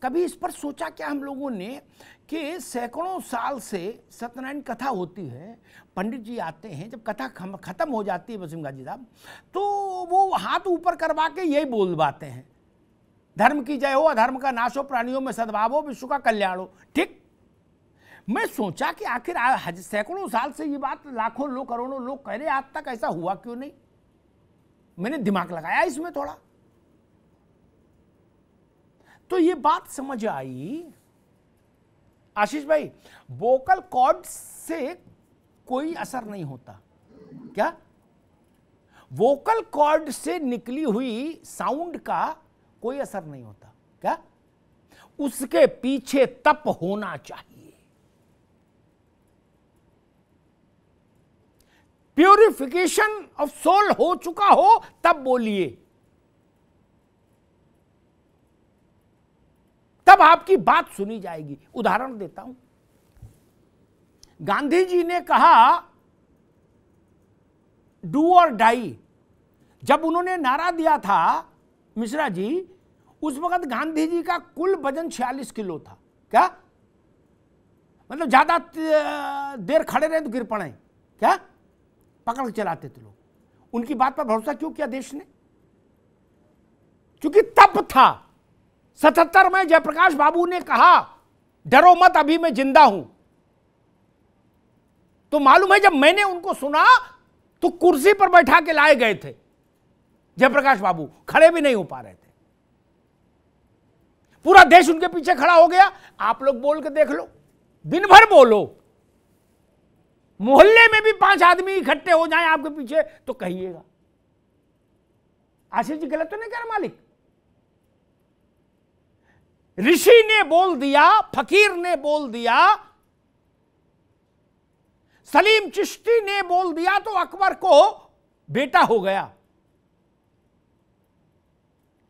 कभी इस पर सोचा क्या हम लोगों ने कि सैकड़ों साल से सत्यनारायण कथा होती है, पंडित जी आते हैं, जब कथा खत्म हो जाती है वसीम गाजी साहब, तो वो हाथ ऊपर करवा के यही बोलवाते हैं, धर्म की जय हो, अधर्म का नाश हो, प्राणियों में सद्भाव हो, विश्व का कल्याण हो। ठीक, मैं सोचा कि आखिर सैकड़ों साल से ये बात लाखों लोग, करोड़ों लोग कह रहे, आज तक ऐसा हुआ क्यों नहीं? मैंने दिमाग लगाया इसमें थोड़ा, तो ये बात समझ आई आशीष भाई, वोकल कॉर्ड से कोई असर नहीं होता। क्या? वोकल कॉर्ड से निकली हुई साउंड का कोई असर नहीं होता। क्या? उसके पीछे तप होना चाहिए, प्यूरिफिकेशन ऑफ सोल हो चुका हो तब बोलिए, तब आपकी बात सुनी जाएगी। उदाहरण देता हूं, गांधी जी ने कहा डू और डाई, जब उन्होंने नारा दिया था मिश्रा जी, उस वक्त गांधी जी का कुल वजन 46 किलो था। क्या मतलब ज्यादा देर खड़े रहे तो गिर पड़े, क्या पकड़ के चलाते थे लोग। उनकी बात पर भरोसा क्यों किया देश ने? क्योंकि तप था। 77 में जयप्रकाश बाबू ने कहा डरो मत अभी मैं जिंदा हूं, तो मालूम है जब मैंने उनको सुना तो कुर्सी पर बैठा के लाए गए थे जयप्रकाश बाबू, खड़े भी नहीं हो पा रहे थे। पूरा देश उनके पीछे खड़ा हो गया। आप लोग बोल के देख लो, दिन भर बोलो, मोहल्ले में भी 5 आदमी इकट्ठे हो जाएं आपके पीछे तो कहिएगा। आशीष जी गलत तो नहीं कह रहा मालिक? ऋषि ने बोल दिया, फकीर ने बोल दिया, सलीम चिश्ती ने बोल दिया तो अकबर को बेटा हो गया।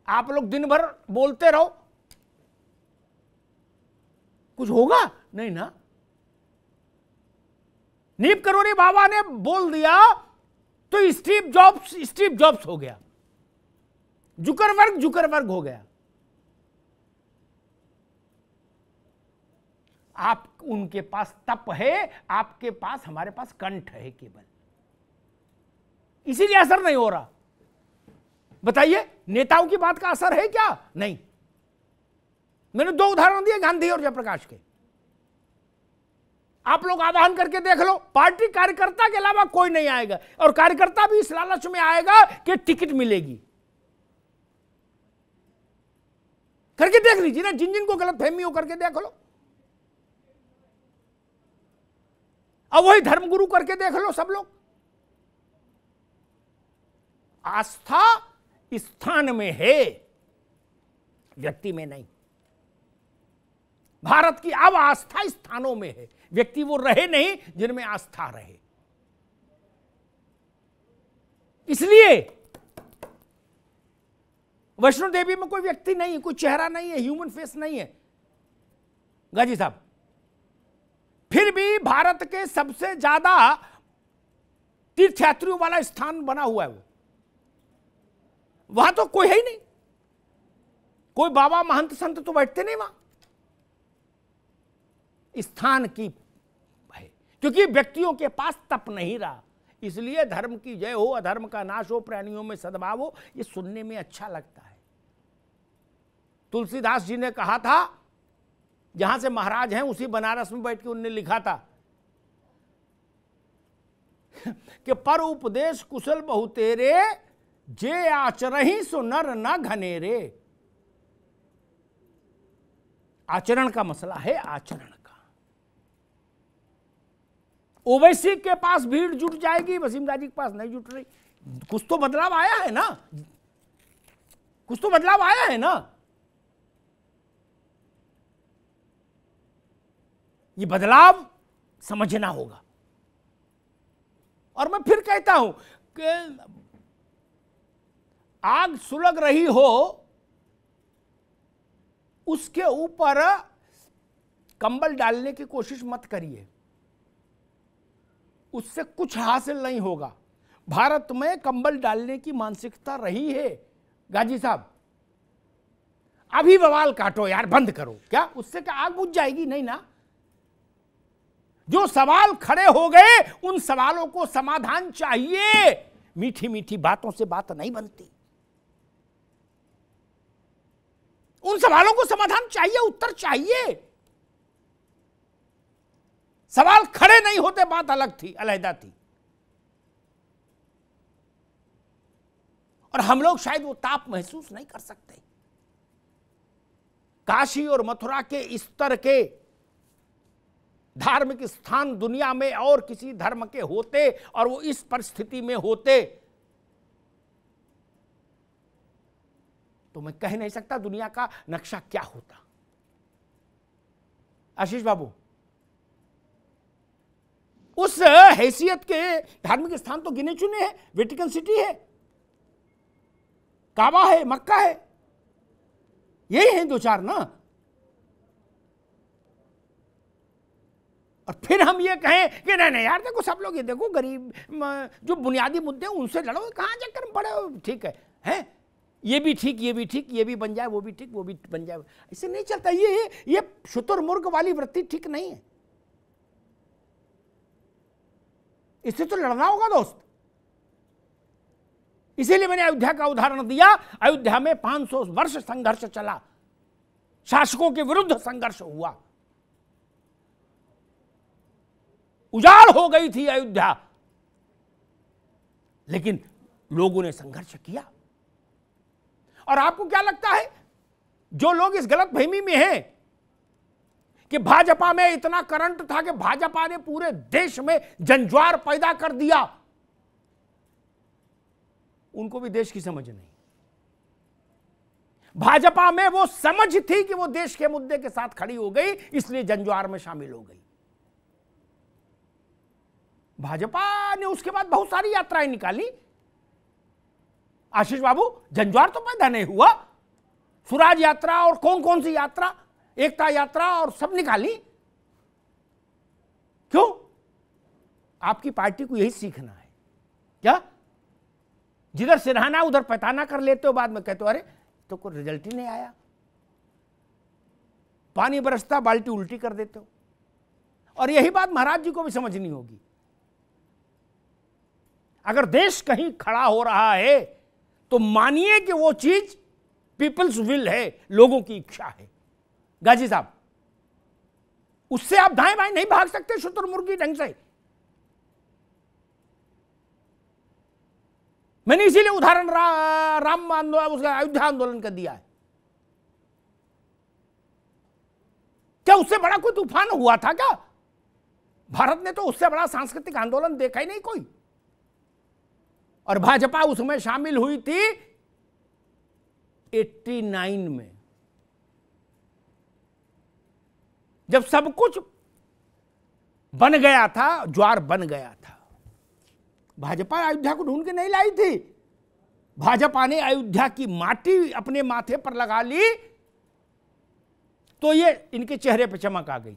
आप लोग दिन भर बोलते रहो, कुछ होगा नहीं ना। नीप करोरी बाबा ने बोल दिया तो स्टीव जॉब्स हो गया, जुकरबर्ग हो गया। आप उनके पास तप है, आपके पास, हमारे पास कंठ है केवल, इसीलिए असर नहीं हो रहा। बताइए, नेताओं की बात का असर है क्या? नहीं। मैंने 2 उदाहरण दिए, गांधी और जयप्रकाश के। आप लोग आवाहन करके देख लो, पार्टी कार्यकर्ता के अलावा कोई नहीं आएगा, और कार्यकर्ता भी इस लालच में आएगा कि टिकट मिलेगी। करके देख लीजिए ना, जिन जिन को गलतफहमी हो करके देख लो। अब वही धर्मगुरु करके देख लो सब लोग। आस्था स्थान में है, व्यक्ति में नहीं। भारत की अब आस्था स्थानों में है, व्यक्ति वो रहे नहीं जिनमें आस्था रहे। इसलिए वैष्णो देवी में कोई व्यक्ति नहीं है, कोई चेहरा नहीं है, ह्यूमन फेस नहीं है गाजी साहब। फिर भी भारत के सबसे ज्यादा तीर्थयात्रियों वाला स्थान बना हुआ है वो। वहां तो कोई है ही नहीं, कोई बाबा महंत संत तो बैठते नहीं वहां। स्थान की है, क्योंकि व्यक्तियों के पास तप नहीं रहा। इसलिए धर्म की जय हो, अधर्म का नाश हो, प्राणियों में सद्भाव हो, ये सुनने में अच्छा लगता है। तुलसीदास जी ने कहा था, जहां से महाराज हैं उसी बनारस में बैठ के उनने लिखा था कि पर उपदेश कुशल बहु तेरे, जे आचरहि सो नर न घनेरे। आचरण का मसला है, आचरण का। ओवैसी के पास भीड़ जुट जाएगी, वसीम गाजी के पास नहीं जुट रही। कुछ तो बदलाव आया है ना, कुछ तो बदलाव आया है ना। ये बदलाव समझना होगा। और मैं फिर कहता हूं कि आग सुलग रही हो, उसके ऊपर कंबल डालने की कोशिश मत करिए, उससे कुछ हासिल नहीं होगा। भारत में कंबल डालने की मानसिकता रही है गाजी साहब। अभी बवाल काटो यार, बंद करो। क्या उससे क्या आग बुझ जाएगी? नहीं ना। जो सवाल खड़े हो गए उन सवालों को समाधान चाहिए। मीठी मीठी बातों से बात नहीं बनती। उन सवालों को समाधान चाहिए, उत्तर चाहिए। सवाल खड़े नहीं होते, बात अलग थी, अलहदा थी। और हम लोग शायद वो ताप महसूस नहीं कर सकते। काशी और मथुरा के इस तरह के धार्मिक स्थान दुनिया में और किसी धर्म के होते और वो इस परिस्थिति में होते तो मैं कह नहीं सकता दुनिया का नक्शा क्या होता। आशीष बाबू, उस हैसियत के धार्मिक स्थान तो गिने चुने हैं। वेटिकन सिटी है, काबा है, मक्का है, यही है दो चार ना। और फिर हम ये कहें कि नहीं नहीं यार देखो, सब लोग ये देखो गरीब जो बुनियादी मुद्दे हैं उनसे लड़ो, कहां जाकर बड़े हो। ठीक है ये भी ठीक, ये भी ठीक, ये भी बन जाए, वो भी ठीक, वो भी बन जाए। ऐसे नहीं चलता। ये शुतुरमुर्ग वाली वृत्ति ठीक नहीं है। इससे तो लड़ना होगा दोस्त। इसीलिए मैंने अयोध्या का उदाहरण दिया। अयोध्या में 500 वर्ष संघर्ष चला, शासकों के विरुद्ध संघर्ष हुआ, उजाड़ हो गई थी अयोध्या, लेकिन लोगों ने संघर्ष किया। और आपको क्या लगता है, जो लोग इस गलत फहमी में हैं कि भाजपा में इतना करंट था कि भाजपा ने पूरे देश में जंज्वार पैदा कर दिया, उनको भी देश की समझ नहीं। भाजपा में वो समझ थी कि वो देश के मुद्दे के साथ खड़ी हो गई, इसलिए जंज्वार में शामिल हो गई। भाजपा ने उसके बाद बहुत सारी यात्राएं निकाली। आशीष बाबू, जंज्वार तो पैदा नहीं हुआ। स्वराज यात्रा और कौन कौन सी यात्रा, एकता यात्रा और सब निकाली। क्यों? आपकी पार्टी को यही सीखना है क्या? जिधर सिरहाना उधर पैताना कर लेते हो, बाद में कहते हो अरे तो कोई रिजल्ट ही नहीं आया। पानी बरसता बाल्टी उल्टी कर देते हो। और यही बात महाराज जी को भी समझनी होगी। अगर देश कहीं खड़ा हो रहा है तो मानिए कि वो चीज पीपल्स विल है, लोगों की इच्छा है। गाजी साहब, उससे आप दाएं बाएं नहीं भाग सकते शुतुरमुर्गी ढंग से। मैंने इसीलिए उदाहरण राम आंदोलन, उसका अयोध्या आंदोलन का दिया है। क्या उससे बड़ा कोई तूफान हुआ था क्या? भारत ने तो उससे बड़ा सांस्कृतिक आंदोलन देखा ही नहीं कोई। और भाजपा उसमें शामिल हुई थी 89 में, जब सब कुछ बन गया था, ज्वार बन गया था। भाजपा अयोध्या को ढूंढ के नहीं लाई थी। भाजपा ने अयोध्या की माटी अपने माथे पर लगा ली तो ये इनके चेहरे पर चमक आ गई।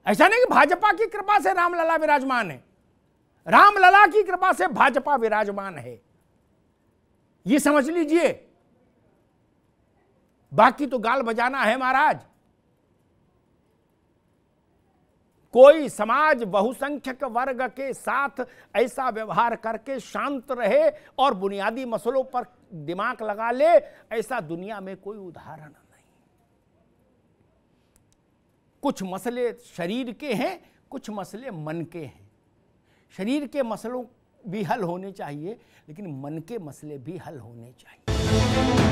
ऐसा नहीं कि भाजपा की कृपा से रामलला विराजमान है। रामलला की कृपा से भाजपा विराजमान है, ये समझ लीजिए। बाकी तो गाल बजाना है महाराज। कोई समाज बहुसंख्यक वर्ग के साथ ऐसा व्यवहार करके शांत रहे और बुनियादी मसलों पर दिमाग लगा ले, ऐसा दुनिया में कोई उदाहरण नहीं। कुछ मसले शरीर के हैं, कुछ मसले मन के हैं। शरीर के मसलों भी हल होने चाहिए, लेकिन मन के मसले भी हल होने चाहिए।